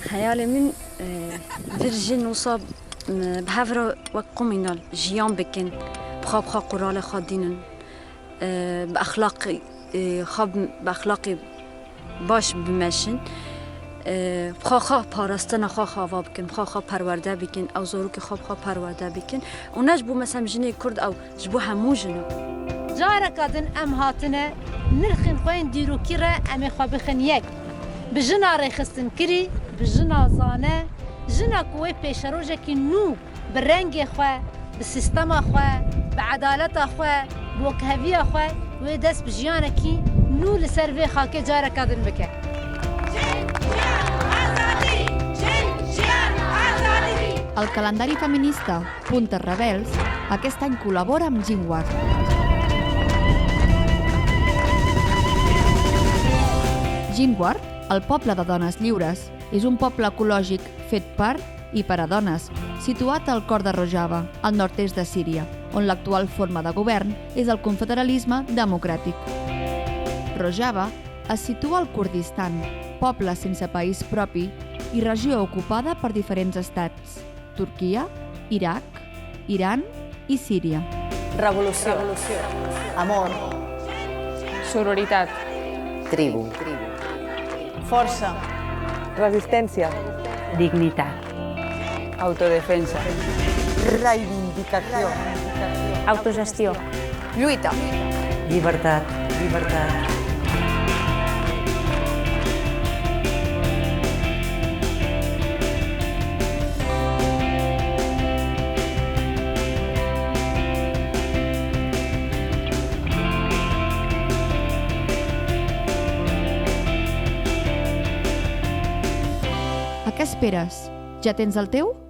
خیال من ورژن وصاب بهفرا وقومینال جیان بکن بخواب قرال خادینن بأخلاقی باش بمشن خواه پاراستن خواه بکن خواه پرورده بکن او زوروک خواه پرورده بکن اوناش بو مثلا جنه کرد او جبو همو جنه جارة قادن ام هاتنه نرخن خوين ديروكي را ام خو بخن يك بجنا رخصن كري بجنا زانه جنا كوي بيشروجه كي نو برنگ خو بالسيستم خو بعدالت خو بوكهوي خو ودس بجيانه كي نو لسرفي خاكه جارة قادن بك El calendari feminista Puntes Rebels aquest any col·labora amb Ginward. Ginward, el poble de dones lliures, és un poble ecològic fet per i per a dones, situat al cor de Rojava, al nord-est de Síria, on l'actual forma de govern és el confederalisme democràtic. Rojava es situa al Kurdistan, poble sense país propi i regió ocupada per diferents estats: Turquia, Iraq, Iran i Síria. Revolució. Amor. Sororitat. Tribu. Força. Resistència. Dignitat. Autodefensa. Reivindicació. Autogestió. Lluita. Llibertat. A què esperes? Ja tens el teu?